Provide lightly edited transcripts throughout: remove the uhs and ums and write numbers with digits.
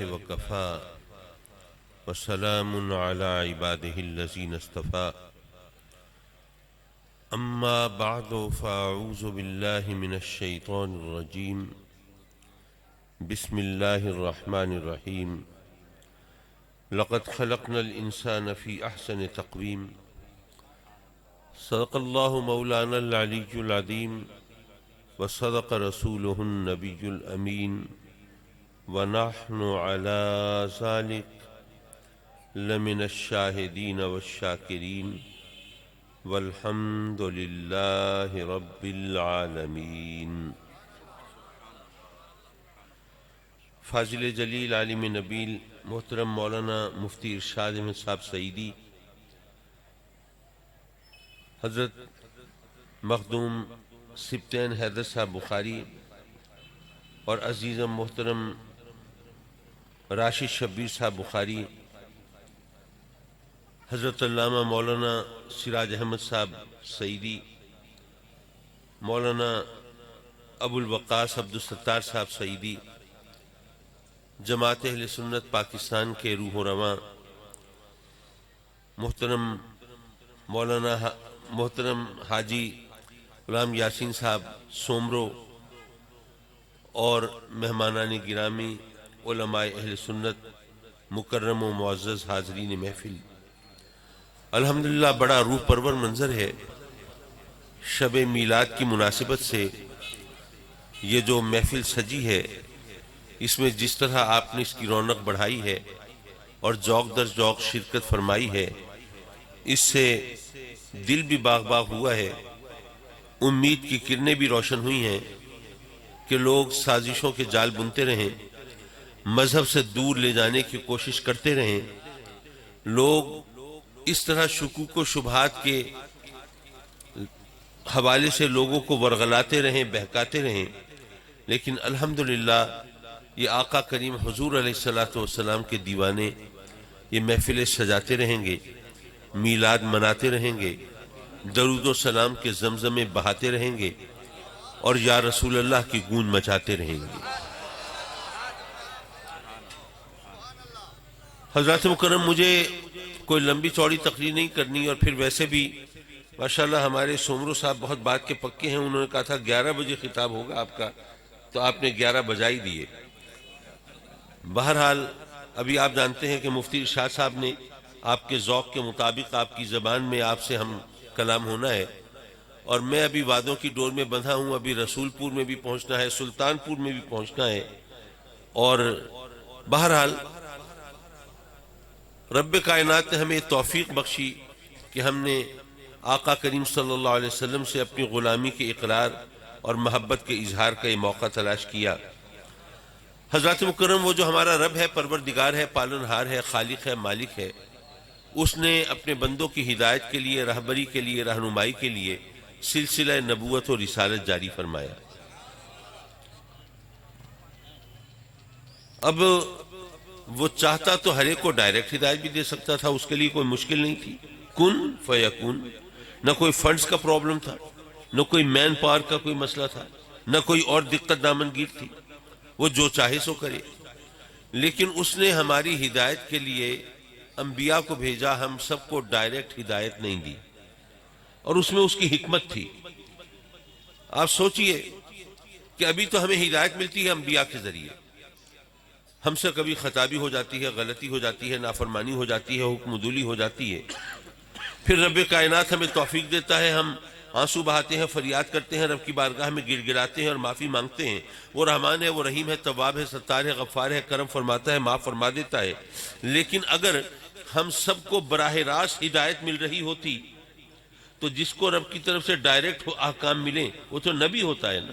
وكفى وسلام على عباده الذين اصطفى أما بعد فأعوذ بالله من الشيطان الرجيم بسم الله الرحمن الرحيم لقد خلقنا الإنسان في أحسن تقويم صدق الله مولانا العلي العظيم وصدق رسوله النبي الأمين ونحن على ذلك لمن الشاهدين والشاكرين والحمد لله رب العالمين۔ فاضل جلیل عالم نبیل محترم مولانا مفتی ارشاد احمد صاحب سعیدی، حضرت مخدوم سبطین حیدر صاحب بخاری اور عزیز محترم راشد شبیر صاحب بخاری، حضرت علامہ مولانا سراج احمد صاحب سعیدی، مولانا ابو الوقاص عبدالستار صاحب سعیدی، جماعت اہل سنت پاکستان کے روح و رواں محترم حاجی غلام یاسین صاحب سومرو اور مہمانان گرامی، علماء اہل سنت، مکرم و معزز حاضرین محفل، الحمدللہ بڑا روح پرور منظر ہے۔ شب میلاد کی مناسبت سے یہ جو محفل سجی ہے، اس میں جس طرح آپ نے اس کی رونق بڑھائی ہے اور ذوق در ذوق شرکت فرمائی ہے، اس سے دل بھی باغ باغ ہوا ہے، امید کی کرنیں بھی روشن ہوئی ہیں کہ لوگ سازشوں کے جال بنتے رہیں، مذہب سے دور لے جانے کی کوشش کرتے رہیں، لوگ اس طرح شکوک و شبہات کے حوالے سے لوگوں کو ورغلاتے رہیں، بہکاتے رہیں، لیکن الحمدللہ یہ آقا کریم حضور علیہ السلام کے دیوانے یہ محفلیں سجاتے رہیں گے، میلاد مناتے رہیں گے، درود و سلام کے زمزمے بہاتے رہیں گے اور یا رسول اللہ کی گونج مچاتے رہیں گے۔ حضرات مکرم، مجھے کوئی لمبی چوڑی تقریر نہیں کرنی، اور پھر ویسے بھی ماشاءاللہ ہمارے سومرو صاحب بہت بات کے پکے ہیں، انہوں نے کہا تھا 11 بجے خطاب ہوگا آپ کا، تو آپ نے 11 بجائی دیے۔ بہرحال ابھی آپ جانتے ہیں کہ مفتی ارشاد صاحب نے آپ کے ذوق کے مطابق آپ کی زبان میں آپ سے ہم کلام ہونا ہے، اور میں ابھی وعدوں کی ڈور میں بندھا ہوں، ابھی رسول پور میں بھی پہنچنا ہے، سلطان پور میں بھی پہنچنا ہے، اور بہرحال رب کائنات نے ہمیں توفیق بخشی کہ ہم نے آقا کریم صلی اللہ علیہ وسلم سے اپنی غلامی کے اقرار اور محبت کے اظہار کا یہ موقع تلاش کیا۔ حضرات مکرم، وہ جو ہمارا رب ہے، پروردگار ہے، پالنہار ہے، خالق ہے، مالک ہے، اس نے اپنے بندوں کی ہدایت کے لیے، رہبری کے لیے، رہنمائی کے لیے سلسلہ نبوت و رسالت جاری فرمایا۔ اب وہ چاہتا تو ہر ایک کو ڈائریکٹ ہدایت بھی دے سکتا تھا، اس کے لیے کوئی مشکل نہیں تھی، کن فیکون، نہ کوئی فنڈز کا پرابلم تھا، نہ کوئی مین پاور کا کوئی مسئلہ تھا، نہ کوئی اور دقت دامنگیر تھی، وہ جو چاہے سو کرے، لیکن اس نے ہماری ہدایت کے لیے انبیاء کو بھیجا، ہم سب کو ڈائریکٹ ہدایت نہیں دی، اور اس میں اس کی حکمت تھی۔ آپ سوچئے کہ ابھی تو ہمیں ہدایت ملتی ہے انبیاء کے ذریعے، ہم سے کبھی خطا بھی ہو جاتی ہے، غلطی ہو جاتی ہے، نافرمانی ہو جاتی ہے، حکم عدولی ہو جاتی ہے، پھر رب کائنات ہمیں توفیق دیتا ہے، ہم آنسو بہاتے ہیں، فریاد کرتے ہیں، رب کی بارگاہ میں گر گراتے ہیں اور معافی مانگتے ہیں۔ وہ رحمان ہے، وہ رحیم ہے، تواب ہے، ستار ہے، غفار ہے، کرم فرماتا ہے، معاف فرما دیتا ہے۔ لیکن اگر ہم سب کو براہ راست ہدایت مل رہی ہوتی تو جس کو رب کی طرف سے ڈائریکٹ احکام ملیں وہ تو نبی ہوتا ہے نا۔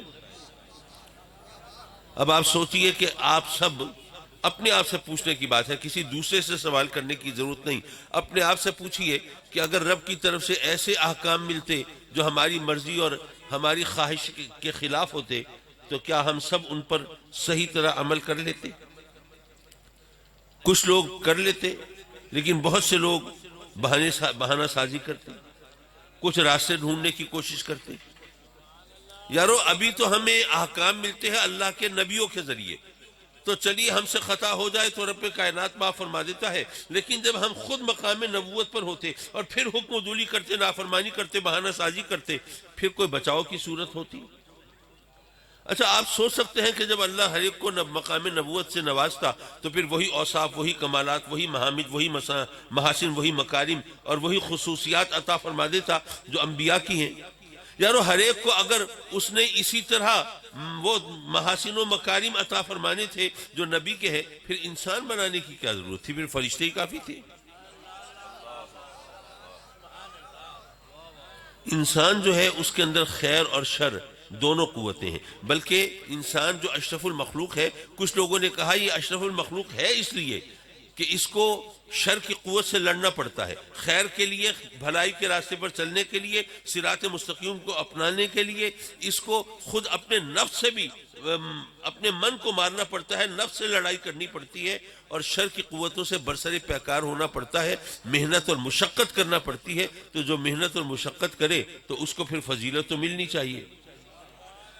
اب آپ سوچئے کہ آپ سب اپنے آپ سے پوچھنے کی بات ہے، کسی دوسرے سے سوال کرنے کی ضرورت نہیں، اپنے آپ سے پوچھئے کہ اگر رب کی طرف سے ایسے احکام ملتے جو ہماری مرضی اور ہماری خواہش کے خلاف ہوتے تو کیا ہم سب ان پر صحیح طرح عمل کر لیتے؟ کچھ لوگ کر لیتے، لیکن بہت سے لوگ بہانہ سازی کرتے، کچھ راستے ڈھونڈنے کی کوشش کرتے۔ یارو ابھی تو ہمیں احکام ملتے ہیں اللہ کے نبیوں کے ذریعے، تو چلیے ہم سے خطا ہو جائے تو رب کائنات معاف فرما دیتا ہے، لیکن جب ہم خود مقام نبوت پر ہوتے اور پھر حکم عدولی کرتے، نافرمانی کرتے، بہانہ سازی کرتے، پھر کوئی بچاؤ کی صورت ہوتی؟ اچھا، آپ سوچ سکتے ہیں کہ جب اللہ ہر ایک کو مقام نبوت سے نوازتا تو پھر وہی اوصاف، وہی کمالات، وہی محامد، وہی محاسن، وہی مکارم اور وہی خصوصیات عطا فرما دیتا جو انبیاء کی ہیں؟ یارو ہر ایک کو اگر اس نے اسی طرح وہ محاسن و مکارم عطا فرمانے تھے جو نبی کے ہیں، پھر انسان بنانے کی کیا ضرورت تھی؟ پھر فرشتے ہی کافی تھے۔ انسان جو ہے اس کے اندر خیر اور شر دونوں قوتیں ہیں، بلکہ انسان جو اشرف المخلوق ہے، کچھ لوگوں نے کہا یہ اشرف المخلوق ہے اس لیے کہ اس کو شر کی قوت سے لڑنا پڑتا ہے، خیر کے لیے، بھلائی کے راستے پر چلنے کے لیے، صراط مستقیم کو اپنانے کے لیے اس کو خود اپنے نفس سے بھی اپنے من کو مارنا پڑتا ہے، نفس سے لڑائی کرنی پڑتی ہے، اور شر کی قوتوں سے برسر پیکار ہونا پڑتا ہے، محنت اور مشقت کرنا پڑتی ہے۔ تو جو محنت اور مشقت کرے تو اس کو پھر فضیلت تو ملنی چاہیے۔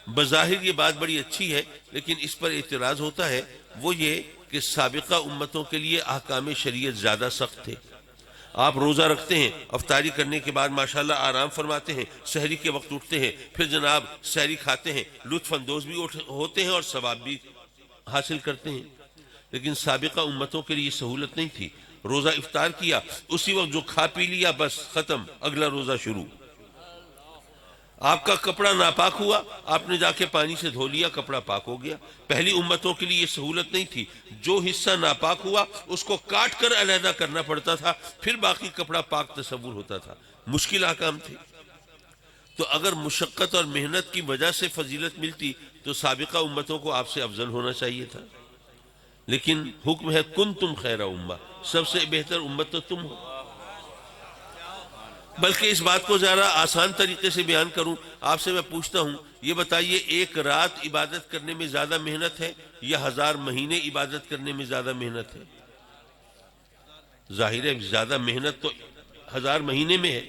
بظاہر یہ بات بڑی اچھی ہے، لیکن اس پر اعتراض ہوتا ہے، وہ یہ کہ سابقہ امتوں کے لیے احکام شریعت زیادہ سخت تھے۔ آپ روزہ رکھتے ہیں، افطاری کرنے کے بعد ماشاءاللہ آرام فرماتے ہیں، سحری کے وقت اٹھتے ہیں، پھر جناب سحری کھاتے ہیں، لطف اندوز بھی ہوتے ہیں اور ثواب بھی حاصل کرتے ہیں۔ لیکن سابقہ امتوں کے لیے سہولت نہیں تھی۔ روزہ افطار کیا، اسی وقت جو کھا پی لیا بس ختم، اگلا روزہ شروع۔ آپ کا کپڑا ناپاک ہوا، آپ نے جا کے پانی سے دھو لیا، کپڑا پاک ہو گیا۔ پہلی امتوں کے لیے یہ سہولت نہیں تھی، جو حصہ ناپاک ہوا اس کو کاٹ کر علیحدہ کرنا پڑتا تھا، پھر باقی کپڑا پاک تصور ہوتا تھا۔ مشکل احکام تھے۔ تو اگر مشقت اور محنت کی وجہ سے فضیلت ملتی تو سابقہ امتوں کو آپ سے افضل ہونا چاہیے تھا، لیکن حکم ہے کنتم خیر امہ، سب سے بہتر امت تو تم ہو۔ بلکہ اس بات کو ذرا آسان طریقے سے بیان کروں، آپ سے میں پوچھتا ہوں، یہ بتائیے ایک رات عبادت کرنے میں زیادہ محنت ہے یا 1000 مہینے عبادت کرنے میں زیادہ محنت ہے؟ ظاہر ہے زیادہ محنت تو 1000 مہینے میں ہے،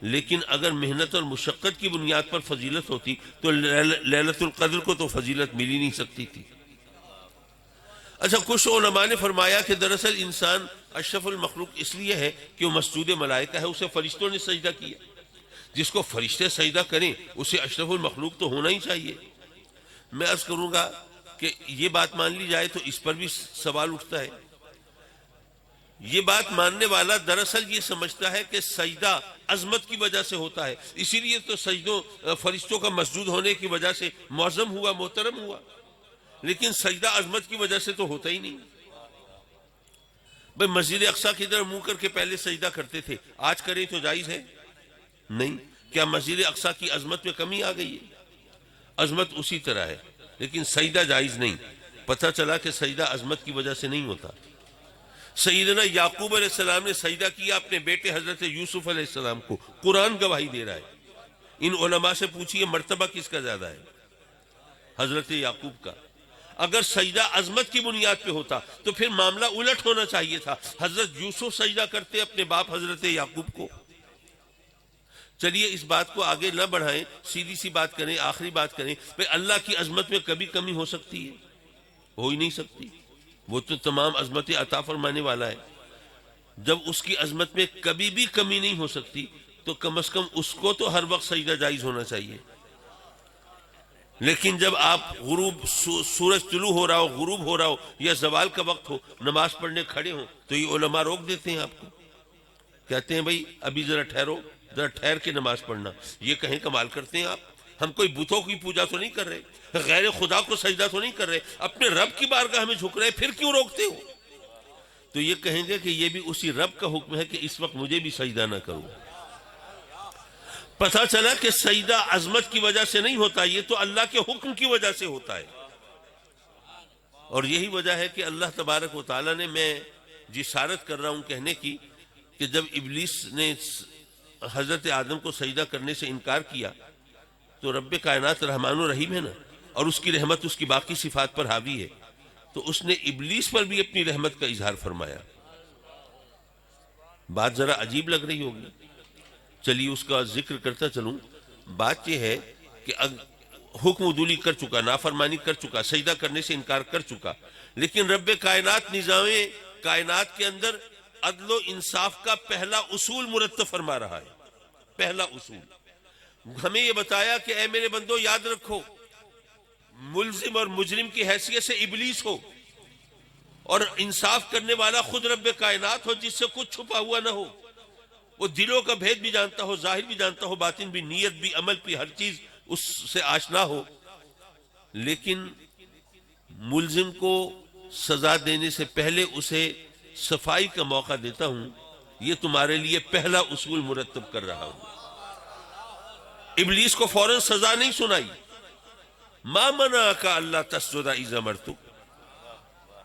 لیکن اگر محنت اور مشقت کی بنیاد پر فضیلت ہوتی تو لیلۃ القدر کو تو فضیلت مل ہی نہیں سکتی تھی۔ اچھا، کچھ علماء نے فرمایا کہ دراصل انسان اشرف المخلوق اس لیے ہے کہ وہ مسجود ملائکہ ہے، اسے فرشتوں نے سجدہ کیا۔ جس کو فرشتے سجدہ کریں اسے اشرف المخلوق تو ہونا ہی چاہیے۔ میں عرض کروں گا کہ یہ بات مان لی جائے تو اس پر بھی سوال اٹھتا ہے۔ یہ بات ماننے والا دراصل یہ سمجھتا ہے کہ سجدہ عظمت کی وجہ سے ہوتا ہے، اسی لیے تو سجدوں فرشتوں کا مسجود ہونے کی وجہ سے معظم ہوا، محترم ہوا، لیکن سجدہ عظمت کی وجہ سے تو ہوتا ہی نہیں۔ بھئی مسجد اقصیٰ کی طرف منہ کر کے پہلے سجدہ کرتے تھے، آج کریں تو جائز ہے؟ نہیں۔ کیا مسجد اقصیٰ کی عظمت میں کمی آ گئی ہے؟ عظمت اسی طرح ہے، لیکن سجدہ جائز نہیں۔ پتہ چلا کہ سجدہ عظمت کی وجہ سے نہیں ہوتا۔ سیدنا یعقوب علیہ السلام نے سجدہ کیا اپنے بیٹے حضرت یوسف علیہ السلام کو، قرآن گواہی دے رہا ہے۔ ان علماء سے پوچھئے مرتبہ کس کا زیادہ ہے؟ حضرت یعقوب کا۔ اگر سجدہ عظمت کی بنیاد پہ ہوتا تو پھر معاملہ الٹ ہونا چاہیے تھا، حضرت یوسف سجدہ کرتے اپنے باپ حضرت یعقوب کو۔ چلیے اس بات کو آگے نہ بڑھائیں، سیدھی سی بات کریں، آخری بات کریں، بھئی اللہ کی عظمت میں کبھی کمی ہو سکتی ہے؟ ہو ہی نہیں سکتی، وہ تو تمام عظمتیں عطا فرمانے والا ہے۔ جب اس کی عظمت میں کبھی بھی کمی نہیں ہو سکتی تو کم از کم اس کو تو ہر وقت سجدہ جائز ہونا چاہیے۔ لیکن جب آپ غروب سورج طلوع ہو رہا ہو، غروب ہو رہا ہو یا زوال کا وقت ہو، نماز پڑھنے کھڑے ہوں تو یہ علماء روک دیتے ہیں آپ کو، کہتے ہیں بھئی ابھی ذرا ٹھہرو، ذرا ٹھہر کے نماز پڑھنا۔ یہ کہیں کمال کرتے ہیں آپ، ہم کوئی بتوں کی پوجا تو نہیں کر رہے، غیر خدا کو سجدہ تو نہیں کر رہے، اپنے رب کی بارگاہ میں جھک رہے، پھر کیوں روکتے ہو؟ تو یہ کہیں گے کہ یہ بھی اسی رب کا حکم ہے کہ اس وقت مجھے بھی سجدہ نہ کرو۔ پتہ چلا کہ سجدہ عظمت کی وجہ سے نہیں ہوتا، یہ تو اللہ کے حکم کی وجہ سے ہوتا ہے۔ اور یہی وجہ ہے کہ اللہ تبارک و تعالیٰ نے، میں جسارت کر رہا ہوں کہنے کی، کہ جب ابلیس نے حضرت آدم کو سجدہ کرنے سے انکار کیا تو رب کائنات رحمان و رحیم ہے نا، اور اس کی رحمت اس کی باقی صفات پر حاوی ہے، تو اس نے ابلیس پر بھی اپنی رحمت کا اظہار فرمایا۔ بات ذرا عجیب لگ رہی ہوگی، چلیے اس کا ذکر کرتا چلوں۔ بات یہ ہے کہ حکم عدولی کر چکا، نافرمانی کر چکا، سجدہ کرنے سے انکار کر چکا، لیکن رب کائنات نظام کائنات کے اندر عدل و انصاف کا پہلا اصول مرتب فرما رہا ہے۔ پہلا اصول ہمیں یہ بتایا کہ اے میرے بندو یاد رکھو، ملزم اور مجرم کی حیثیت سے ابلیس ہو اور انصاف کرنے والا خود رب کائنات ہو، جس سے کچھ چھپا ہوا نہ ہو، وہ دلوں کا بھید بھی جانتا ہو، ظاہر بھی جانتا ہو، باطن بھی، نیت بھی، عمل بھی، ہر چیز اس سے آشنا ہو، لیکن ملزم کو سزا دینے سے پہلے اسے صفائی کا موقع دیتا ہوں۔ یہ تمہارے لیے پہلا اصول مرتب کر رہا ہوں۔ ابلیس کو فوراً سزا نہیں سنائی، ما منعک اللہ تسجد اذ امرتک،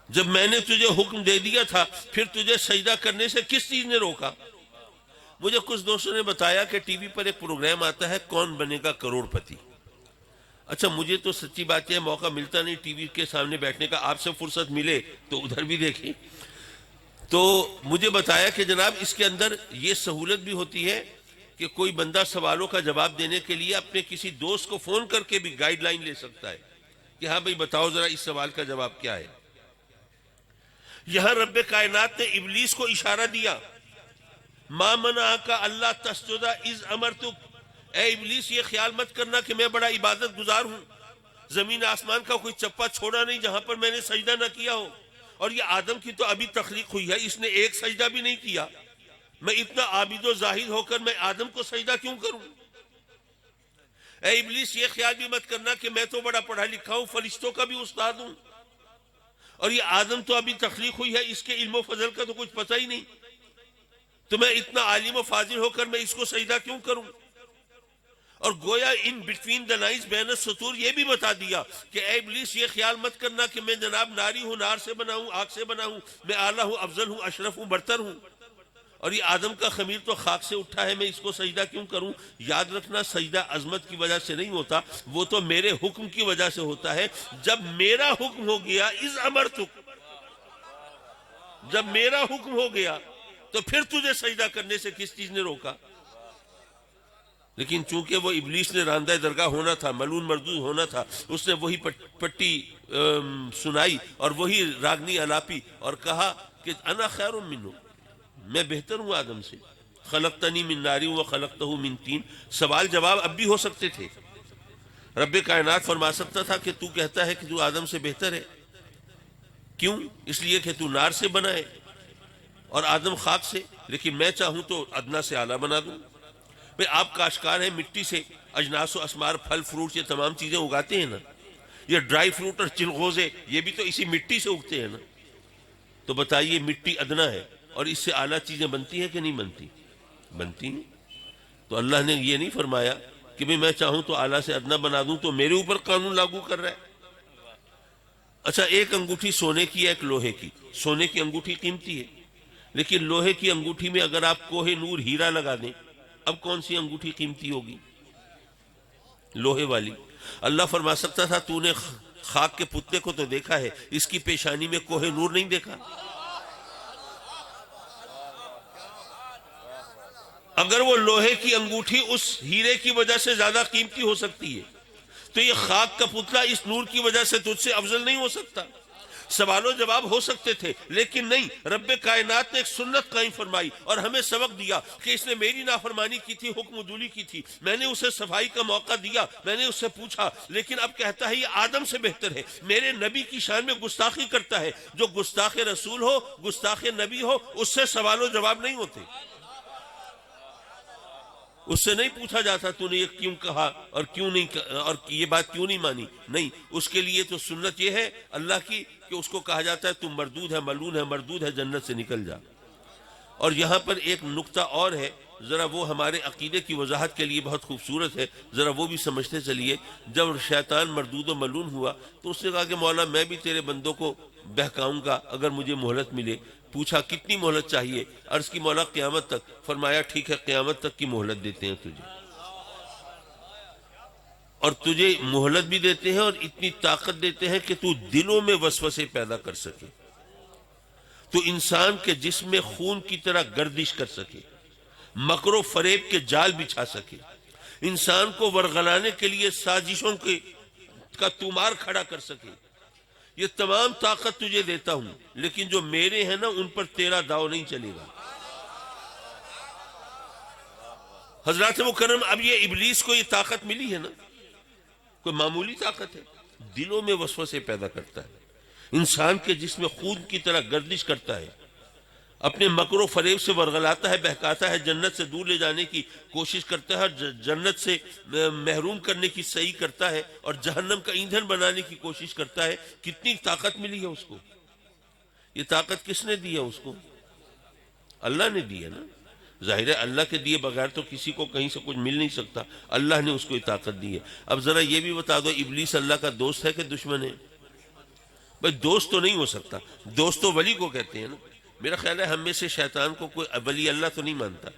جب میں نے تجھے حکم دے دیا تھا پھر تجھے سجدہ کرنے سے کس چیز نے روکا؟ مجھے کچھ دوستوں نے بتایا کہ ٹی وی پر ایک پروگرام آتا ہے کون بنے گا کروڑ پتی۔ اچھا مجھے تو سچی بات ہے موقع ملتا نہیں ٹی وی کے سامنے بیٹھنے کا، آپ سے فرصت ملے تو ادھر بھی دیکھیں۔ تو مجھے بتایا کہ جناب اس کے اندر یہ سہولت بھی ہوتی ہے کہ کوئی بندہ سوالوں کا جواب دینے کے لیے اپنے کسی دوست کو فون کر کے بھی گائیڈ لائن لے سکتا ہے کہ ہاں بھئی بتاؤ ذرا اس سوال کا جواب کیا ہے۔ یہاں رب کائنات نے ابلیس کو اشارہ دیا، ما منعک اللہ تسجد اذ امرتک، اے ابلیس یہ خیال مت کرنا کہ میں بڑا عبادت گزار ہوں، زمین آسمان کا کوئی چپا چھوڑا نہیں جہاں پر میں نے سجدہ نہ کیا ہو، اور یہ آدم کی تو ابھی تخلیق ہوئی ہے، اس نے ایک سجدہ بھی نہیں کیا، میں اتنا عابد و زاہد ہو کر میں آدم کو سجدہ کیوں کروں؟ اے ابلیس یہ خیال بھی مت کرنا کہ میں تو بڑا پڑھا لکھا ہوں، فرشتوں کا بھی استاد ہوں، اور یہ آدم تو ابھی تخلیق ہوئی ہے، اس کے علم و فضل کا تو کچھ پتہ ہی نہیں، تو میں اتنا عالم و فاضل ہو کر میں اس کو سجدہ کیوں کروں؟ اور گویا ان بٹوین دا لائنز بین السطور یہ بھی بتا دیا کہ اے ابلیس یہ خیال مت کرنا کہ میں جناب ناری ہوں، نار سے بنا ہوں، آگ سے بنا ہوں، میں اعلیٰ ہوں، افضل ہوں، اشرف ہوں، برتر ہوں، اور یہ آدم کا خمیر تو خاک سے اٹھا ہے، میں اس کو سجدہ کیوں کروں؟ یاد رکھنا سجدہ عظمت کی وجہ سے نہیں ہوتا، وہ تو میرے حکم کی وجہ سے ہوتا ہے۔ جب میرا حکم ہو گیا اذ امرتک، جب میرا حکم ہو گیا تو پھر تجھے سجدہ کرنے سے کس چیز نے روکا؟ لیکن چونکہ وہ ابلیس نے راندہ درگاہ ہونا تھا، ملعون مردود ہونا تھا، اس نے وہی پٹی سنائی اور وہی راگنی الاپی اور کہا کہ انا خیر منہ، میں بہتر ہوں آدم سے، خلقتنی من نار و خلقتہ من طین۔ سوال جواب اب بھی ہو سکتے تھے، رب کائنات فرما سکتا تھا کہ تو کہتا ہے کہ تو آدم سے بہتر ہے، کیوں؟ اس لیے کہ تو نار سے بنا ہے اور آدم خاک سے، لیکن میں چاہوں تو ادنا سے اعلیٰ بنا دوں۔ بھئی آپ کاشتکار ہیں، مٹی سے اجناس و اسمار، پھل فروٹ، یہ تمام چیزیں اگاتے ہیں نا، یہ ڈرائی فروٹ اور چلغوزے یہ بھی تو اسی مٹی سے اگتے ہیں نا، تو بتائیے مٹی ادنا ہے اور اس سے اعلیٰ چیزیں بنتی ہیں کہ نہیں بنتی؟ بنتی ہیں۔ تو اللہ نے یہ نہیں فرمایا کہ بھئی میں چاہوں تو اعلیٰ سے ادنا بنا دوں، تو میرے اوپر قانون لاگو کر رہا ہے۔ اچھا ایک انگوٹھی سونے کی ہے، ایک لوہے کی، سونے کی انگوٹھی قیمتی ہے، لیکن لوہے کی انگوٹھی میں اگر آپ کوہ نور ہیرا لگا دیں، اب کون سی انگوٹھی قیمتی ہوگی؟ لوہے والی۔ اللہ فرما سکتا تھا تو نے خاک کے پتے کو تو دیکھا ہے، اس کی پیشانی میں کوہ نور نہیں دیکھا؟ اگر وہ لوہے کی انگوٹھی اس ہیرے کی وجہ سے زیادہ قیمتی ہو سکتی ہے تو یہ خاک کا پتلا اس نور کی وجہ سے تجھ سے افضل نہیں ہو سکتا؟ سوال و جواب ہو سکتے تھے، لیکن نہیں، رب کائنات نے ایک سنت قائم فرمائی اور ہمیں سبق دیا کہ اس نے میری نافرمانی کی تھی، حکم عدولی کی تھی، میں نے اسے صفائی کا موقع دیا، میں نے اس سے پوچھا، لیکن اب کہتا ہے یہ آدم سے بہتر ہے، میرے نبی کی شان میں گستاخی کرتا ہے۔ جو گستاخ رسول ہو، گستاخ نبی ہو، اس سے سوال و جواب نہیں ہوتے، اس سے نہیں پوچھا جاتا تو نے یہ کیوں کہا اور کیوں نہیں، اور یہ بات کیوں نہیں مانی، نہیں، اس کے لیے تو سنت یہ ہے اللہ کی کہ اس کو کہا جاتا ہے تم مردود ہے، ملعون ہے، مردود ہے، جنت سے نکل جا۔ اور یہاں پر ایک نقطہ اور ہے، ذرا وہ ہمارے عقیدے کی وضاحت کے لیے بہت خوبصورت ہے، ذرا وہ بھی سمجھتے چلیے۔ جب شیطان مردود و ملعون ہوا تو اس نے کہا کہ مولا میں بھی تیرے بندوں کو بہکاؤں گا اگر مجھے مہلت ملے۔ پوچھا کتنی مہلت چاہیے؟ عرض کی مولا قیامت تک۔ فرمایا ٹھیک ہے قیامت تک کی مہلت دیتے ہیں تجھے، اور تجھے مہلت بھی دیتے ہیں اور اتنی طاقت دیتے ہیں کہ تو دلوں میں وسوسے پیدا کر سکے، تو انسان کے جسم میں خون کی طرح گردش کر سکے، مکر و فریب کے جال بچھا سکے، انسان کو ورغلانے کے لیے سازشوں کے کا طومار کھڑا کر سکے، یہ تمام طاقت تجھے دیتا ہوں، لیکن جو میرے ہیں نا ان پر تیرا داؤ نہیں چلے گا۔ حضرات مکرم، اب یہ ابلیس کو یہ طاقت ملی ہے نا، کوئی معمولی طاقت ہے؟ دلوں میں وسوسے پیدا کرتا ہے، انسان کے جسم میں خون کی طرح گردش کرتا ہے، اپنے مکر و فریب سے ورغلاتا ہے، بہکاتا ہے، جنت سے دور لے جانے کی کوشش کرتا ہے، جنت سے محروم کرنے کی صحیح کرتا ہے، اور جہنم کا ایندھن بنانے کی کوشش کرتا ہے۔ کتنی طاقت ملی ہے اس کو؟ یہ طاقت کس نے دی ہے اس کو؟ اللہ نے دی ہے نا۔ ظاہر ہے اللہ کے دیے بغیر تو کسی کو کہیں سے کچھ مل نہیں سکتا، اللہ نے اس کو یہ طاقت دی ہے۔ اب ذرا یہ بھی بتا دو، ابلیس اللہ کا دوست ہے کہ دشمن ہے؟ بھائی دوست تو نہیں ہو سکتا، دوست تو ولی کو کہتے ہیں نا۔ میرا خیال ہے ہم میں سے شیطان کو کوئی ولی اللہ تو نہیں مانتا۔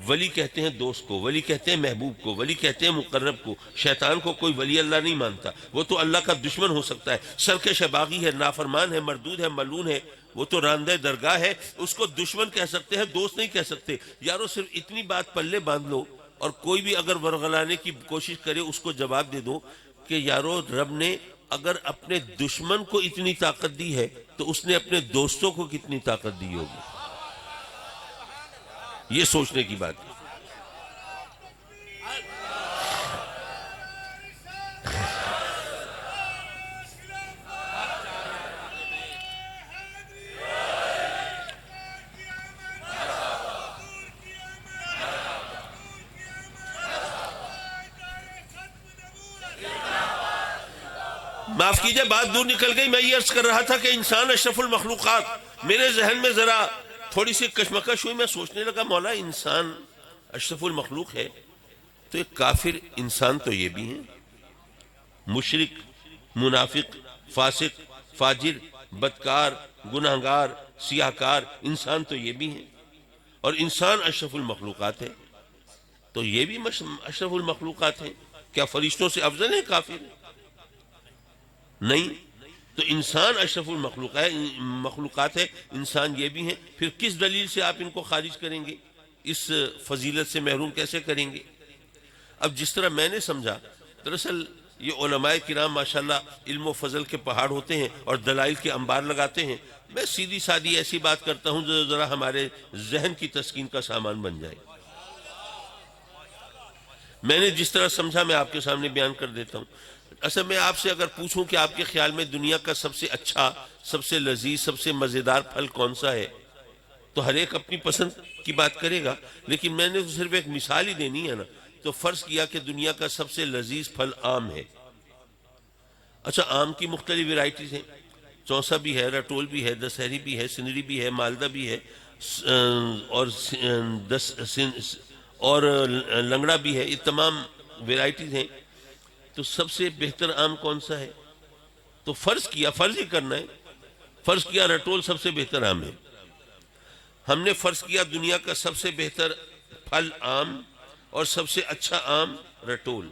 ولی کہتے ہیں دوست کو، ولی کہتے ہیں محبوب کو، ولی کہتے ہیں مقرب کو، شیطان کو کوئی ولی اللہ نہیں مانتا، وہ تو اللہ کا دشمن ہو سکتا ہے، سرکش ہے، باغی ہے، نافرمان ہے، مردود ہے، ملعون ہے، وہ تو راندہ درگاہ ہے، اس کو دشمن کہہ سکتے ہیں، دوست نہیں کہہ سکتے۔ یارو صرف اتنی بات پلے باندھ لو، اور کوئی بھی اگر ورغلانے کی کوشش کرے اس کو جواب دے دو کہ یارو رب نے اگر اپنے دشمن کو اتنی طاقت دی ہے تو اس نے اپنے دوستوں کو کتنی طاقت دی ہوگی۔ یہ سوچنے کی بات ہے۔ معاف کیجئے بات دور نکل گئی، میں یہ عرض کر رہا تھا کہ انسان اشرف المخلوقات، میرے ذہن میں ذرا تھوڑی سی کشمکش ہوئی، میں سوچنے لگا مولا انسان اشرف المخلوق ہے تو ایک کافر انسان تو یہ بھی ہیں، مشرک، منافق، فاسق، فاجر، بدکار، گناہگار، سیاہکار انسان تو یہ بھی ہیں، اور انسان اشرف المخلوقات ہے تو یہ بھی اشرف المخلوقات ہیں۔ کیا فرشتوں سے افضل ہیں کافر؟ نہیں، تو انسان اشرف المخلوقات ہے، انسان یہ بھی ہیں، پھر کس دلیل سے آپ ان کو خارج کریں گے؟ اس فضیلت سے محروم کیسے کریں گے؟ اب جس طرح میں نے سمجھا، دراصل یہ علماء کرام ماشاءاللہ علم و فضل کے پہاڑ ہوتے ہیں اور دلائل کے انبار لگاتے ہیں، میں سیدھی سادی ایسی بات کرتا ہوں جو ذرا ہمارے ذہن کی تسکین کا سامان بن جائے۔ میں نے جس طرح سمجھا میں آپ کے سامنے بیان کر دیتا ہوں۔ اصل میں آپ سے اگر پوچھوں کہ آپ کے خیال میں دنیا کا سب سے اچھا، سب سے لذیذ، سب سے مزیدار پھل کون سا ہے، تو ہر ایک اپنی پسند کی بات کرے گا، لیکن میں نے صرف ایک مثال ہی دینی ہے نا، تو فرض کیا کہ دنیا کا سب سے لذیذ پھل آم ہے۔ اچھا، آم کی مختلف ورائٹیز ہیں، چونسا بھی ہے، رٹول بھی ہے، دسہری بھی ہے، سنری بھی ہے، مالدہ بھی ہے، اور لنگڑا بھی ہے، یہ تمام ورائٹیز ہیں۔ تو سب سے بہتر آم کون سا ہے؟ تو فرض ہی کرنا ہے، فرض کیا رٹول سب سے بہتر آم ہے۔ ہم نے فرض کیا دنیا کا سب سے بہتر پھل آم اور سب سے اچھا آم رٹول۔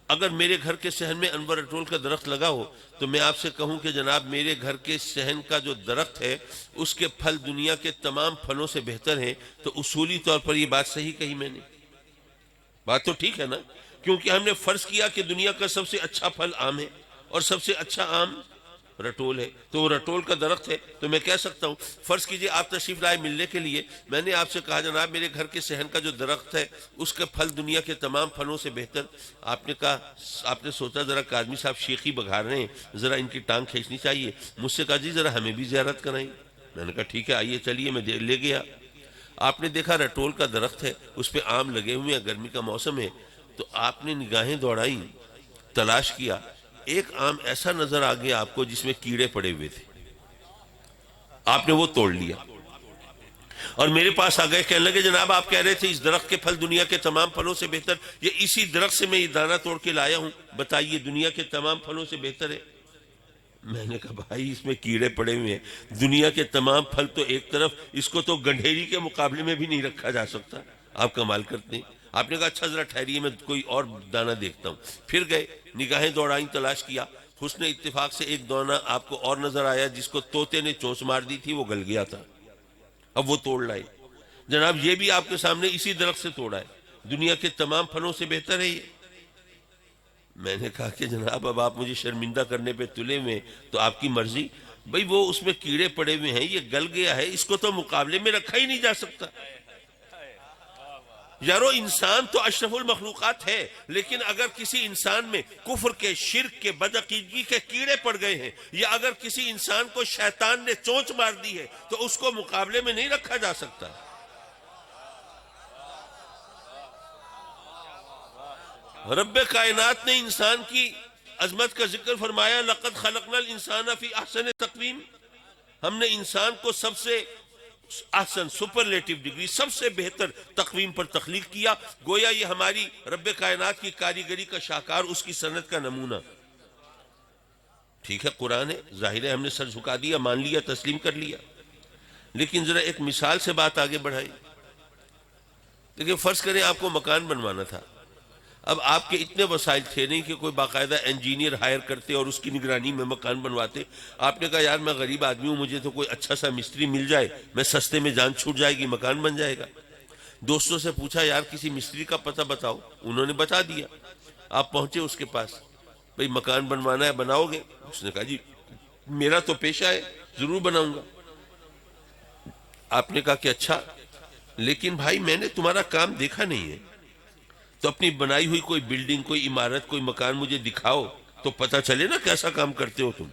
اگر میرے گھر کے صحن میں انور رٹول کا درخت لگا ہو تو میں آپ سے کہوں کہ جناب میرے گھر کے صحن کا جو درخت ہے اس کے پھل دنیا کے تمام پھلوں سے بہتر ہیں، تو اصولی طور پر یہ بات صحیح کہی میں نے؟ بات تو ٹھیک ہے نا؟ کیونکہ ہم نے فرض کیا کہ دنیا کا سب سے اچھا پھل آم ہے اور سب سے اچھا آم رٹول ہے، تو وہ رٹول کا درخت ہے، تو میں کہہ سکتا ہوں فرض کیجئے آپ تشریف لائے ملنے کے لیے، میں نے آپ سے کہا جناب میرے گھر کے صحن کا جو درخت ہے اس کے پھل دنیا کے تمام پھلوں سے بہتر۔ آپ نے کہا، آپ نے سوچا ذرا کاظمی صاحب شیخی بگھار رہے ہیں، ذرا ان کی ٹانگ کھینچنی چاہیے، مجھ سے کہا جی ذرا ہمیں بھی زیارت کرائیں۔ میں نے کہا ٹھیک ہے آئیے چلیے، میں لے گیا۔ آپ نے دیکھا رٹول کا درخت ہے، اس پہ آم لگے ہوئے ہیں، گرمی کا موسم ہے، تو آپ نے نگاہیں دوڑائیں، تلاش کیا، ایک آم ایسا نظر آ گیا آپ کو جس میں کیڑے پڑے ہوئے تھے، آپ نے وہ توڑ لیا اور میرے پاس آ گئے، کہنے لگے جناب آپ کہہ رہے تھے اس درخت کے پھل دنیا کے تمام پھلوں سے بہتر، یہ اسی درخت سے میں یہ دانہ توڑ کے لایا ہوں، بتائیے دنیا کے تمام پھلوں سے بہتر ہے؟ میں نے کہا بھائی اس میں کیڑے پڑے ہوئے ہیں، دنیا کے تمام پھل تو ایک طرف، اس کو تو گنڈھیری کے مقابلے میں بھی نہیں رکھا جا سکتا، آپ کمال کرتے ہیں۔ آپ نے کہا اچھا ذرا ٹھہریے میں کوئی اور دانہ دیکھتا ہوں، پھر گئے، نگاہیں دوڑائیں، تلاش کیا، حسن اتفاق سے ایک دانہ آپ کو اور نظر آیا جس کو طوطے نے چونچ مار دی تھی، وہ گل گیا تھا، اب وہ توڑ لائے۔ جناب یہ بھی آپ کے سامنے اسی درخت سے توڑا ہے، دنیا کے تمام پھلوں سے بہتر ہے یہ؟ میں نے کہا کہ جناب اب آپ مجھے شرمندہ کرنے پہ تلے ہوئے ہیں تو آپ کی مرضی. بھئی وہ اس میں کیڑے پڑے ہوئے ہیں، یہ گل گیا ہے، اس کو تو مقابلے میں رکھا ہی نہیں جا سکتا. یارو انسان تو اشرف المخلوقات ہے، لیکن اگر کسی انسان میں کفر کے، شرک کے، بدعقیدگی کے کیڑے پڑ گئے ہیں، یا اگر کسی انسان کو شیطان نے چونچ مار دی ہے، تو اس کو مقابلے میں نہیں رکھا جا سکتا. رب کائنات نے انسان کی عظمت کا ذکر فرمایا، لقد خلقنا الانسان فی احسن تقویم. ہم نے انسان کو سب سے احسن، سپرلیٹو ڈگری، سب سے بہتر تقویم پر تخلیق کیا. گویا یہ ہماری رب کائنات کی کاریگری کا شاہکار، اس کی صنعت کا نمونہ. ٹھیک ہے، قرآن ہے، ظاہر ہے ہم نے سر جھکا دیا، مان لیا، تسلیم کر لیا. لیکن ذرا ایک مثال سے بات آگے بڑھائی. دیکھیں، فرض کریں آپ کو مکان بنوانا تھا. اب آپ کے اتنے وسائل تھے نہیں کہ کوئی باقاعدہ انجینئر ہائر کرتے اور اس کی نگرانی میں مکان بنواتے. آپ نے کہا یار میں غریب آدمی ہوں، مجھے تو کوئی اچھا سا مستری مل جائے، میں سستے میں جان چھوٹ جائے گی، مکان بن جائے گا. دوستوں سے پوچھا یار کسی مستری کا پتہ بتاؤ، انہوں نے بتا دیا. آپ پہنچے اس کے پاس، بھئی مکان بنوانا ہے، بناؤ گے؟ اس نے کہا جی میرا تو پیشہ ہے، ضرور بناؤں گا. آپ نے کہا کہ اچھا، لیکن بھائی میں نے تمہارا کام دیکھا نہیں ہے، تو اپنی بنائی ہوئی کوئی بلڈنگ، کوئی عمارت، کوئی مکان مجھے دکھاؤ تو پتہ چلے نا کیسا کام کرتے ہو تم.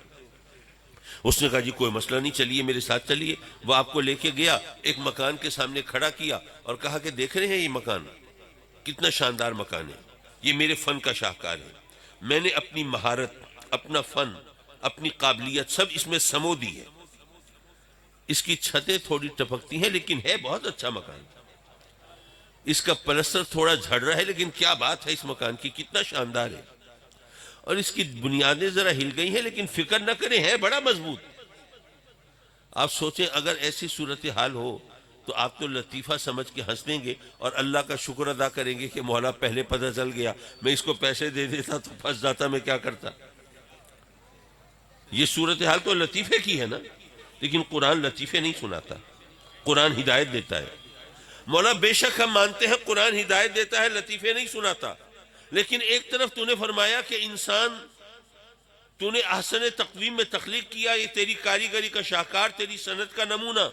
اس نے کہا جی کوئی مسئلہ نہیں، چلیے میرے ساتھ چلیے. وہ آپ کو لے کے گیا، ایک مکان کے سامنے کھڑا کیا اور کہا کہ دیکھ رہے ہیں یہ مکان کتنا شاندار مکان ہے، یہ میرے فن کا شاہکار ہے. میں نے اپنی مہارت، اپنا فن، اپنی قابلیت سب اس میں سمو دی ہے. اس کی چھتیں تھوڑی ٹپکتی ہیں لیکن ہے بہت اچھا مکان. اس کا پلستر تھوڑا جھڑ رہا ہے لیکن کیا بات ہے اس مکان کی، کتنا شاندار ہے. اور اس کی بنیادیں ذرا ہل گئی ہیں لیکن فکر نہ کریں ہے بڑا مضبوط. آپ سوچیں اگر ایسی صورتحال ہو تو آپ تو لطیفہ سمجھ کے ہنس دیں گے اور اللہ کا شکر ادا کریں گے کہ مولا پہلے پتہ چل گیا، میں اس کو پیسے دے دیتا تو پھنس جاتا، میں کیا کرتا. یہ صورتحال تو لطیفے کی ہے نا، لیکن قرآن لطیفے نہیں سناتا، قرآن ہدایت دیتا ہے. مولا بے شک ہم مانتے ہیں قرآن ہدایت دیتا ہے، لطیفے نہیں سناتا، لیکن ایک طرف تو نے فرمایا کہ انسان تو نے احسن تقویم میں تخلیق کیا، یہ تیری کاریگری کا شاہکار، تیری صنعت کا نمونہ.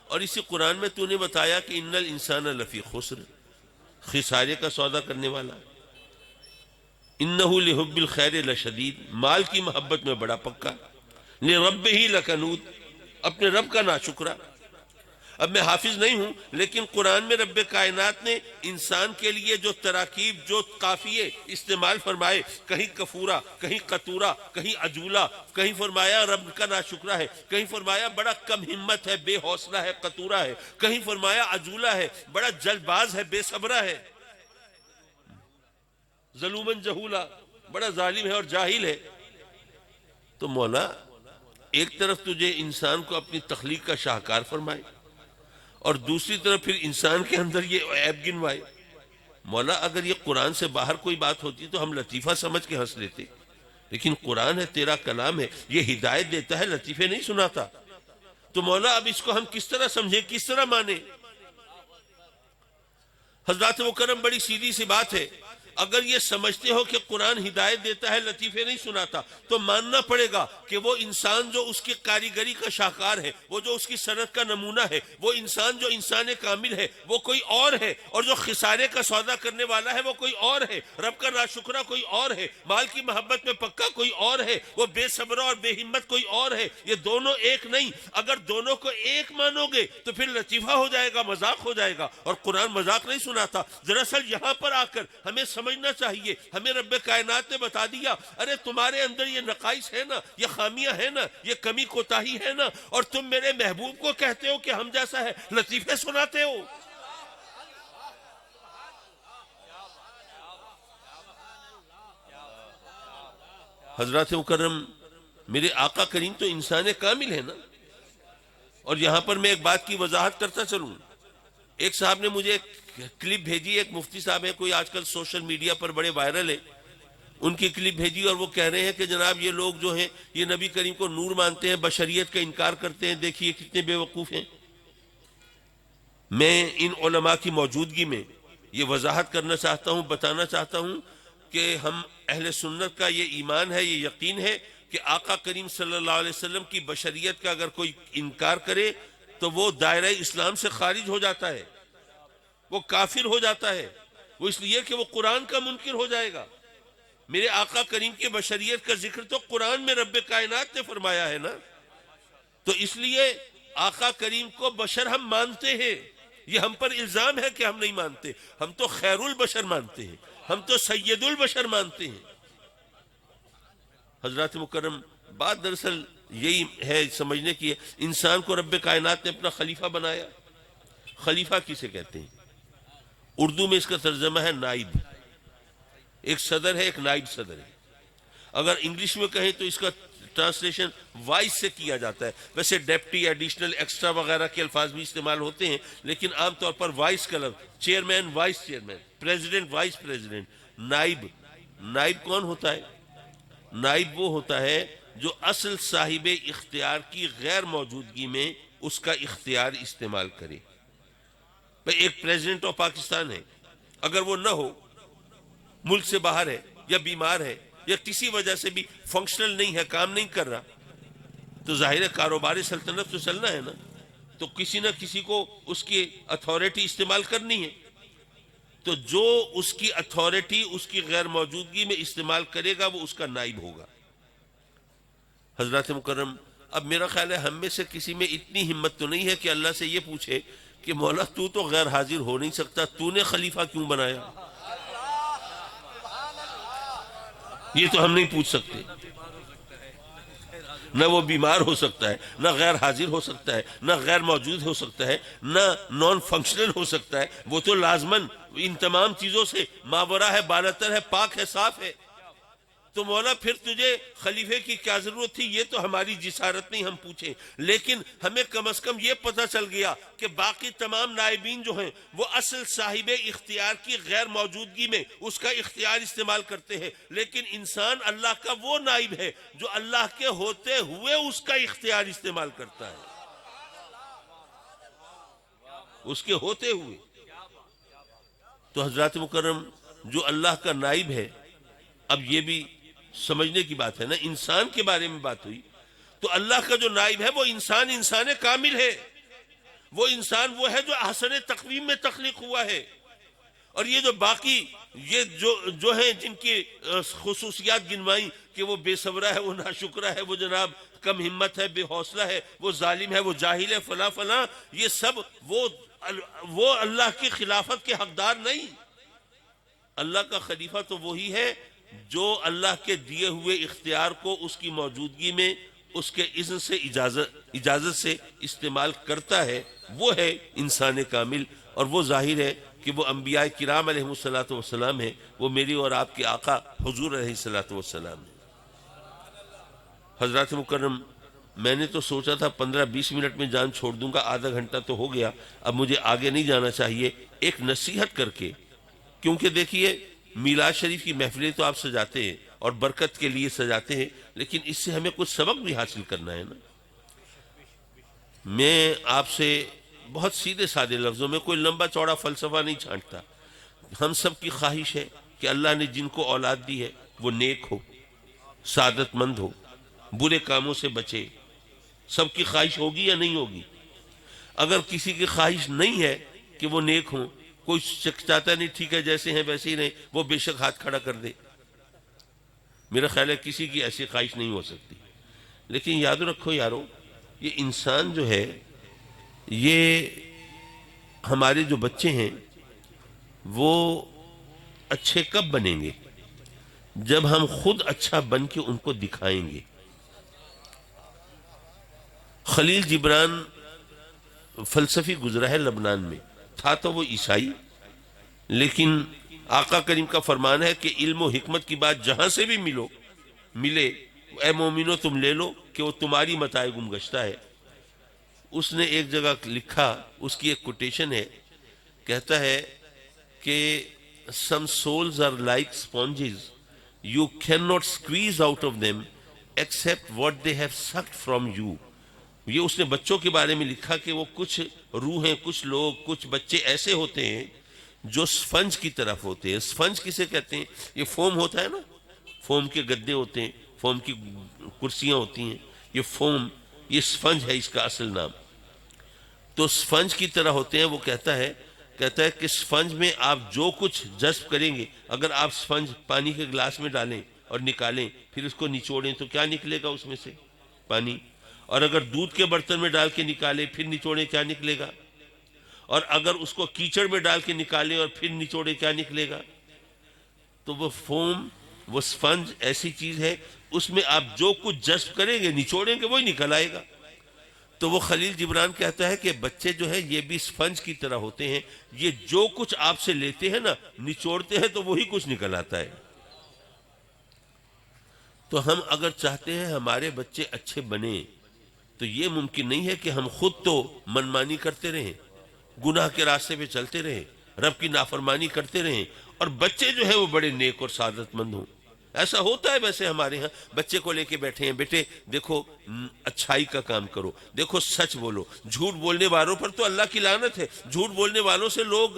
اور اسی قرآن میں تو نے بتایا کہ ان الانسان لفی خسر، خسارے کا سودا کرنے والا. انہ لحب الخیر لشدید، مال کی محبت میں بڑا پکا. لربہ لکنود، اپنے رب کا ناشکرا. اب میں حافظ نہیں ہوں لیکن قرآن میں رب کائنات نے انسان کے لیے جو تراکیب، جو قافیے استعمال فرمائے، کہیں کفورا، کہیں قطورا، کہیں عجولا، کہیں فرمایا رب کا ناشکرا ہے، کہیں فرمایا بڑا کم ہمت ہے، بے حوصلہ ہے، قطورا ہے، کہیں فرمایا عجولا ہے، بڑا جلد باز ہے، بے صبرا ہے، ظلومن جہولا، بڑا ظالم ہے اور جاہل ہے. تو مولا ایک طرف تجھے انسان کو اپنی تخلیق کا شاہکار فرمائے اور دوسری طرف پھر انسان کے اندر یہ عیب گنوائے. مولا اگر یہ قرآن سے باہر کوئی بات ہوتی تو ہم لطیفہ سمجھ کے ہنس لیتے، لیکن قرآن ہے، تیرا کلام ہے، یہ ہدایت دیتا ہے، لطیفے نہیں سناتا. تو مولا اب اس کو ہم کس طرح سمجھیں، کس طرح مانیں؟ حضرات مکرم بڑی سیدھی سی بات ہے. اگر یہ سمجھتے ہو کہ قرآن ہدایت دیتا ہے، لطیفے نہیں سناتا، تو ماننا پڑے گا کہ وہ انسان جو اس کی کاریگری کا شاہکار ہے، وہ جو اس کی صنعت کا نمونہ ہے، وہ انسان جو انسان کامل ہے وہ کوئی اور ہے، اور جو خسارے کا سودا کرنے والا ہے وہ کوئی اور ہے، رب کا ناشکرا کوئی اور ہے، مال کی محبت میں پکا کوئی اور ہے، وہ بے صبر اور بے ہمت کوئی اور ہے. یہ دونوں ایک نہیں. اگر دونوں کو ایک مانو گے تو پھر لطیفہ ہو جائے گا، مذاق ہو جائے گا، اور قرآن مذاق نہیں سناتا. دراصل یہاں پر آ کر ہمیں سمجھنا چاہیے، ہمیں رب کائنات نے بتا دیا ارے تمہارے اندر یہ نقائص ہے نا، یہ خامیاں ہیں نا، یہ کمی کوتاہی ہے نا، اور تم میرے محبوب کو کہتے ہو کہ ہم جیسا ہے، لطیفے سناتے ہو. حضرات مکرم میرے آقا کریم تو انسان کامل ہے نا. اور یہاں پر میں ایک بات کی وضاحت کرتا چلوں. ایک صاحب نے مجھے ایک کلپ بھیجی، ایک مفتی صاحب ہے، کوئی آج کل سوشل میڈیا پر بڑے وائرل ہے، ان کی کلپ بھیجی اور وہ کہہ رہے ہیں کہ جناب یہ لوگ جو ہیں یہ نبی کریم کو نور مانتے ہیں، بشریت کا انکار کرتے ہیں، دیکھیے کتنے بے وقوف ہیں. میں ان علماء کی موجودگی میں یہ وضاحت کرنا چاہتا ہوں، بتانا چاہتا ہوں کہ ہم اہل سنت کا یہ ایمان ہے، یہ یقین ہے کہ آقا کریم صلی اللہ علیہ وسلم کی بشریت کا اگر کوئی انکار کرے تو وہ دائرہ اسلام سے خارج ہو جاتا ہے، وہ کافر ہو جاتا ہے، وہ اس لیے کہ وہ قرآن کا منکر ہو جائے گا۔ میرے آقا کریم کے بشریت کا ذکر تو قرآن میں رب کائنات نے فرمایا ہے نا، تو اس لیے آقا کریم کو بشر ہم مانتے ہیں، یہ ہم پر الزام ہے کہ ہم نہیں مانتے، ہم تو خیر البشر مانتے ہیں، ہم تو سید البشر مانتے ہیں۔ حضرات مکرم، بات دراصل یہی ہے سمجھنے کی ہے، انسان کو رب کائنات نے اپنا خلیفہ بنایا۔ خلیفہ کسے کہتے ہیں؟ اردو میں اس کا ترجمہ ہے نائب، ایک صدر ہے، ایک نائب صدر ہے۔ اگر انگلش میں کہیں تو اس کا ٹرانسلیشن وائس سے کیا جاتا ہے، ویسے ڈیپٹی، ایڈیشنل، ایکسٹرا وغیرہ کے الفاظ بھی استعمال ہوتے ہیں، لیکن عام طور پر وائس کا لفظ، chairman, vice chairman, president, vice president. نائب، نائب کون ہوتا ہے؟ نائب وہ ہوتا ہے جو اصل صاحب اختیار کی غیر موجودگی میں اس کا اختیار استعمال کرے۔ بھئی ایک پریزیڈنٹ آف پاکستان ہے، اگر وہ نہ ہو، ملک سے باہر ہے یا بیمار ہے یا کسی وجہ سے بھی فنکشنل نہیں ہے، کام نہیں کر رہا، تو ظاہر ہے کاروبار سلطنت تو چلنا ہے نا، تو کسی نہ کسی کو اس کی اتھارٹی استعمال کرنی ہے، تو جو اس کی اتھارٹی اس کی غیر موجودگی میں استعمال کرے گا وہ اس کا نائب ہوگا۔ حضرات مکرم، اب میرا خیال ہے ہم میں سے کسی میں اتنی ہمت تو نہیں ہے کہ اللہ سے یہ پوچھے کہ مولا تو غیر حاضر ہو نہیں سکتا، تو نے خلیفہ کیوں بنایا؟ یہ تو ہم نہیں پوچھ سکتے۔ نہ وہ بیمار ہو سکتا ہے، نہ غیر حاضر ہو سکتا ہے، نہ غیر موجود ہو سکتا ہے، نہ نان فنکشنل ہو سکتا ہے، وہ تو لازماً ان تمام چیزوں سے ماورا ہے، بالاتر ہے، پاک ہے، صاف ہے۔ تو مولا پھر تجھے خلیفے کی کیا ضرورت تھی؟ یہ تو ہماری جسارت نہیں ہم پوچھیں، لیکن ہمیں کم از کم یہ پتہ چل گیا کہ باقی تمام نائبین جو ہیں وہ اصل صاحب اختیار کی غیر موجودگی میں اس کا اختیار استعمال کرتے ہیں، لیکن انسان اللہ کا وہ نائب ہے جو اللہ کے ہوتے ہوئے اس کا اختیار استعمال کرتا ہے، اس کے ہوتے ہوئے۔ تو حضرات مکرم، جو اللہ کا نائب ہے، اب یہ بھی سمجھنے کی بات ہے نا، انسان کے بارے میں بات ہوئی تو اللہ کا جو نائب ہے وہ انسان کامل ہے، وہ انسان وہ ہے جو احسن تقویم میں تخلیق ہوا ہے، اور یہ جو باقی یہ جو ہیں جن کی خصوصیات گنوائیں کہ وہ بے صبرہ ہے، وہ ناشکرہ ہے، وہ جناب کم ہمت ہے، بے حوصلہ ہے، وہ ظالم ہے، وہ جاہل ہے، فلاں فلاں، یہ سب وہ اللہ کی خلافت کے حقدار نہیں۔ اللہ کا خلیفہ تو وہی ہے جو اللہ کے دیے ہوئے اختیار کو اس کی موجودگی میں اس کے اذن سے اجازت سے استعمال کرتا ہے، وہ ہے انسان کامل، اور وہ ظاہر ہے کہ وہ انبیاء کرام علیہ الصلوۃ والسلام ہیں، وہ میری اور آپ کے آقا حضور علیہ الصلوۃ والسلام ہیں۔ حضرات مکرم، میں نے تو سوچا تھا 15-20 منٹ میں جان چھوڑ دوں گا، آدھا گھنٹہ تو ہو گیا، اب مجھے آگے نہیں جانا چاہیے، ایک نصیحت کر کے، کیونکہ دیکھیے میلاد شریف کی محفلیں تو آپ سجاتے ہیں اور برکت کے لیے سجاتے ہیں، لیکن اس سے ہمیں کچھ سبق بھی حاصل کرنا ہے نا۔ میں آپ سے بہت سیدھے سادے لفظوں میں، کوئی لمبا چوڑا فلسفہ نہیں چھانٹتا، ہم سب کی خواہش ہے کہ اللہ نے جن کو اولاد دی ہے وہ نیک ہو، سعادت مند ہو، برے کاموں سے بچے۔ سب کی خواہش ہوگی یا نہیں ہوگی؟ اگر کسی کی خواہش نہیں ہے کہ وہ نیک ہوں، کوئی چاہتا نہیں ٹھیک ہے جیسے ہیں ویسے ہی رہیں، وہ بے شک ہاتھ کھڑا کر دے۔ میرا خیال ہے کسی کی ایسی خواہش نہیں ہو سکتی، لیکن یاد رکھو یارو، یہ انسان جو ہے، یہ ہمارے جو بچے ہیں وہ اچھے کب بنیں گے؟ جب ہم خود اچھا بن کے ان کو دکھائیں گے۔ خلیل جبران فلسفی گزرا ہے لبنان میں، تھا تو وہ عیسائی، لیکن آقا کریم کا فرمان ہے کہ علم و حکمت کی بات جہاں سے بھی ملے، اے مومنو تم لے لو کہ وہ تمہاری متاع گم گشتہ ہے۔ اس نے ایک جگہ لکھا، اس کی ایک کوٹیشن ہے، کہتا ہے کہ some souls are like sponges, you cannot squeeze out of them except what they have sucked from you۔ یہ اس نے بچوں کے بارے میں لکھا کہ وہ کچھ روحیں، کچھ لوگ، کچھ بچے ایسے ہوتے ہیں جو سفنج کی طرف ہوتے ہیں. سفنج کسے کہتے ہیں؟ یہ فوم ہوتا ہے نا، فوم کے گدے ہوتے ہیں، فوم کی کرسیاں ہوتی ہیں، یہ فوم، یہ سفنج ہے اس کا اصل نام. تو سفنج کی طرح ہوتے ہیں. وہ کہتا ہے کہ سفنج میں آپ جو کچھ جذب کریں گے، اگر آپ سفنج پانی کے گلاس میں ڈالیں اور نکالیں، پھر اس کو نچوڑیں تو کیا نکلے گا اس میں سے؟ پانی. اور اگر دودھ کے برتن میں ڈال کے نکالیں پھر نچوڑیں، کیا نکلے گا؟ اور اگر اس کو کیچڑ میں ڈال کے نکالیں اور پھر نچوڑیں، کیا نکلے گا؟ تو وہ فوم، وہ سفنج ایسی چیز ہے، اس میں آپ جو کچھ جذب کریں گے، نچوڑیں گے، وہی نکل آئے گا. تو وہ خلیل جبران کہتا ہے کہ بچے جو ہے یہ بھی سفنج کی طرح ہوتے ہیں، یہ جو کچھ آپ سے لیتے ہیں نا، نچوڑتے ہیں تو وہی کچھ نکل آتا ہے. تو ہم اگر چاہتے ہیں ہمارے بچے اچھے بنیں تو یہ ممکن نہیں ہے کہ ہم خود تو منمانی کرتے رہیں، گناہ کے راستے پہ چلتے رہیں، رب کی نافرمانی کرتے رہیں، اور بچے جو ہیں وہ بڑے نیک اور سعادت مند ہوں. ایسا ہوتا ہے ویسے ہمارے ہاں. بچے کو لے کے بیٹھے ہیں، بیٹے دیکھو اچھائی کا کام کرو، دیکھو سچ بولو. جھوٹ بولنے والوں پر تو اللہ کی لعنت ہے. جھوٹ بولنے والوں سے لوگ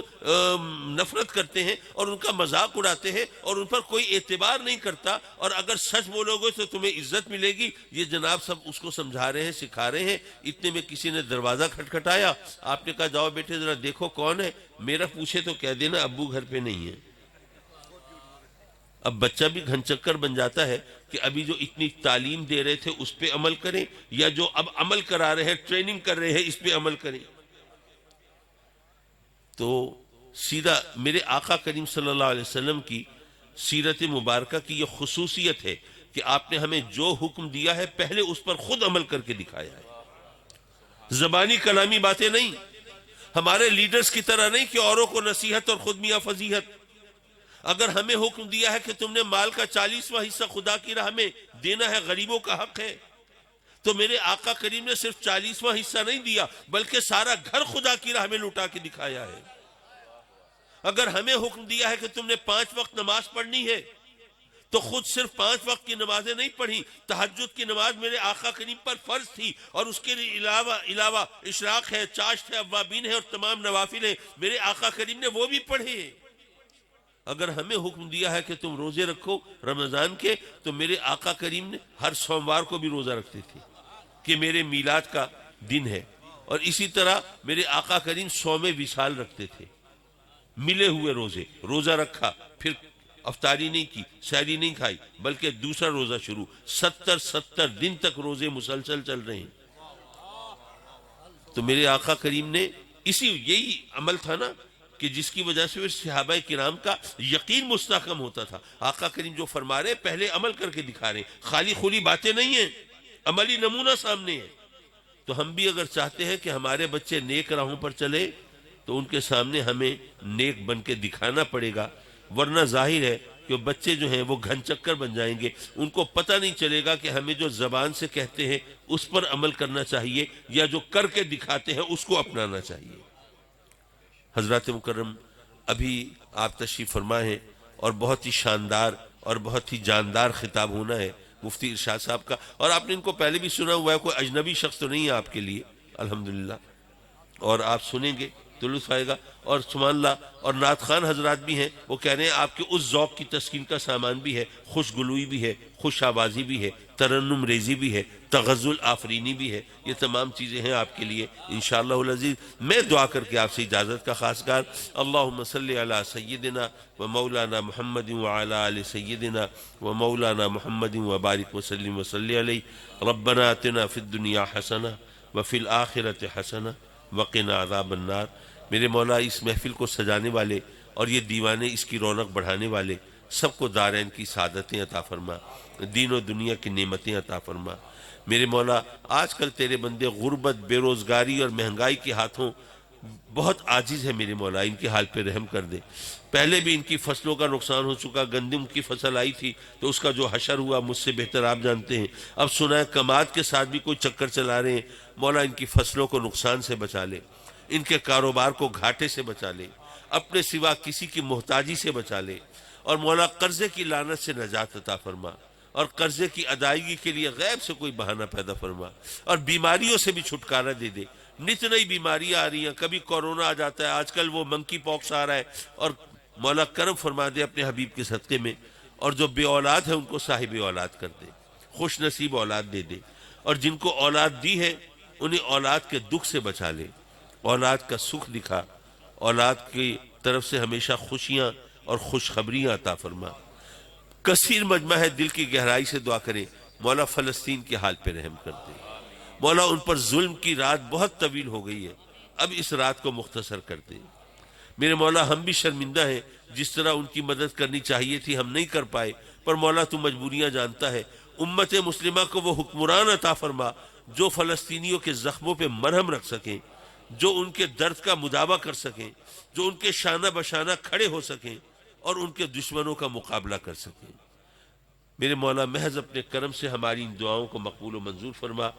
نفرت کرتے ہیں اور ان کا مذاق اڑاتے ہیں اور ان پر کوئی اعتبار نہیں کرتا. اور اگر سچ بولو گے تو تمہیں عزت ملے گی. یہ جناب سب اس کو سمجھا رہے ہیں، سکھا رہے ہیں. اتنے میں کسی نے دروازہ کھٹکھٹایا. آپ نے کہا جاؤ بیٹے ذرا دیکھو کون ہے. میرا پوچھے تو کہہ دینا ابو گھر پہ نہیں ہے. اب بچہ بھی گھن چکر بن جاتا ہے کہ ابھی جو اتنی تعلیم دے رہے تھے اس پہ عمل کریں، یا جو اب عمل کرا رہے ہیں، ٹریننگ کر رہے ہیں، اس پہ عمل کریں. تو سیدھا میرے آقا کریم صلی اللہ علیہ وسلم کی سیرت مبارکہ کی یہ خصوصیت ہے کہ آپ نے ہمیں جو حکم دیا ہے پہلے اس پر خود عمل کر کے دکھایا ہے. زبانی کلامی باتیں نہیں، ہمارے لیڈرز کی طرح نہیں کہ اوروں کو نصیحت اور خود میاں فضیحت. اگر ہمیں حکم دیا ہے کہ تم نے مال کا 40واں حصہ خدا کی راہ میں دینا ہے، غریبوں کا حق ہے، تو میرے آقا کریم نے صرف 40واں حصہ نہیں دیا بلکہ سارا گھر خدا کی راہ میں لوٹا کے دکھایا ہے. اگر ہمیں حکم دیا ہے کہ تم نے 5 وقت نماز پڑھنی ہے تو خود صرف 5 وقت کی نمازیں نہیں پڑھی، تہجد کی نماز میرے آقا کریم پر فرض تھی، اور اس کے علاوہ اشراق ہے، چاشت ہے، اوابین ہے اور تمام نوافل ہیں، میرے آقا کریم نے وہ بھی پڑھے. اگر ہمیں حکم دیا ہے کہ تم روزے رکھو رمضان کے، تو میرے آقا کریم نے ہر سوموار کو بھی روزہ رکھتے تھے کہ میرے میلاد کا دن ہے. اور اسی طرح میرے آقا کریم صوم وصال رکھتے تھے، ملے ہوئے روزے. روزہ رکھا، پھر افطاری نہیں کی، سحری نہیں کھائی، بلکہ دوسرا روزہ شروع. 70 دن تک روزے مسلسل چل رہے ہیں. تو میرے آقا کریم نے یہی عمل تھا نا کہ جس کی وجہ سے صحابہ کرام کا یقین مستحکم ہوتا تھا. آقا کریم جو فرما رہے پہلے عمل کر کے دکھا رہے ہیں، خالی خولی باتیں نہیں ہیں، عملی نمونہ سامنے ہے. تو ہم بھی اگر چاہتے ہیں کہ ہمارے بچے نیک راہوں پر چلے تو ان کے سامنے ہمیں نیک بن کے دکھانا پڑے گا، ورنہ ظاہر ہے کہ بچے جو ہیں وہ گھن چکر بن جائیں گے. ان کو پتہ نہیں چلے گا کہ ہمیں جو زبان سے کہتے ہیں اس پر عمل کرنا چاہیے یا جو کر کے دکھاتے ہیں اس کو اپنانا چاہیے. حضرات مکرم، ابھی آپ تشریف فرما ہیں اور بہت ہی شاندار اور بہت ہی جاندار خطاب ہونا ہے مفتی ارشاد صاحب کا، اور آپ نے ان کو پہلے بھی سنا ہوا ہے، کوئی اجنبی شخص تو نہیں ہے آپ کے لیے الحمدللہ. اور آپ سنیں گے تو لطف آئے گا. اور سبحان اللہ، اور نعت خوان حضرات بھی ہیں، وہ کہہ رہے ہیں آپ کے اس ذوق کی تسکین کا سامان بھی ہے، خوش گلوئی بھی ہے، خوش آوازی بھی ہے، ترنم ریزی بھی ہے، تغزل آفرینی بھی ہے. یہ تمام چیزیں ہیں آپ کے لیے انشاءاللہ العزیز. میں دعا کر کے آپ سے اجازت کا خواستگار. اللہم صلی علی سیدنا و مولانا محمد وعلی آل سیدنا و مولانا محمد وبارک وسلم وصلی علیہ. ربنا آتنا فی الدنیا حسنہ وفی الآخرۃ حسنہ وقنا عذاب النار. میرے مولا اس محفل کو سجانے والے اور یہ دیوانے اس کی رونق بڑھانے والے سب کو دارین کی سعادتیں عطا فرما، دین و دنیا کی نعمتیں عطا فرما. میرے مولا آج کل تیرے بندے غربت، بے روزگاری اور مہنگائی کے ہاتھوں بہت عاجز ہے. میرے مولا ان کے حال پہ رحم کر دے. پہلے بھی ان کی فصلوں کا نقصان ہو چکا، گندم کی فصل آئی تھی تو اس کا جو حشر ہوا مجھ سے بہتر آپ جانتے ہیں. اب سنا ہے کماد کے ساتھ بھی کوئی چکر چلا رہے ہیں. مولا ان کی فصلوں کو نقصان سے بچا لے، ان کے کاروبار کو گھاٹے سے بچا لے، اپنے سوا کسی کی محتاجی سے بچا لے. اور مولا قرضے کی لعنت سے نجات عطا فرما، اور قرضے کی ادائیگی کے لیے غیب سے کوئی بہانہ پیدا فرما، اور بیماریوں سے بھی چھٹکارا دے دے. نت نئی بیماریاں آ رہی ہیں، کبھی کورونا آ جاتا ہے، آج کل وہ منکی پاکس آ رہا ہے، اور مولا کرم فرما دے اپنے حبیب کے صدقے میں، اور جو بے اولاد ہے ان کو صاحب اولاد کر دے، خوش نصیب اولاد دے دے، اور جن کو اولاد دی ہے انہیں اولاد کے دکھ سے بچا لے، اولاد کا سکھ دکھا، اولاد کی طرف سے ہمیشہ خوشیاں اور خوشخبریاں عطا فرما۔ کثیر مجمع ہے، دل کی گہرائی سے دعا کریں، مولا فلسطین کے حال پہ رحم کر دے، مولا ان پر ظلم کی رات بہت طویل ہو گئی ہے، اب اس رات کو مختصر کر دے۔ میرے مولا ہم بھی شرمندہ ہیں، جس طرح ان کی مدد کرنی چاہیے تھی ہم نہیں کر پائے، پر مولا تو مجبوریاں جانتا ہے، امت مسلمہ کو وہ حکمران عطا فرما جو فلسطینیوں کے زخموں پہ مرہم رکھ سکیں، جو ان کے درد کا مداوع کر سکیں، جو ان کے شانہ بشانہ کھڑے ہو سکیں اور ان کے دشمنوں کا مقابلہ کر سکیں۔ میرے مولا محض اپنے کرم سے ہماری ان دعاؤں کو مقبول و منظور فرما،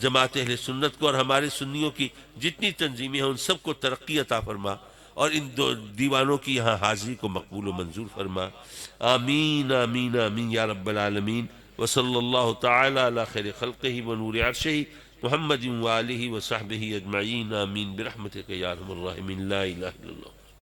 جماعت اہل سنت کو اور ہمارے سنیوں کی جتنی تنظیمیں ہیں ان سب کو ترقی عطا فرما، اور ان دو دیوانوں کی یہاں حاضری کو مقبول و منظور فرما۔ آمین آمین آمین یا رب العالمین، وصلی اللہ تعالی علی خیر خلقہ ونور عرشہ محمد وآلہ وصحبہ اجمعین، آمین برحمتک یا ارحم الراحمین، لا الہ الا اللہ۔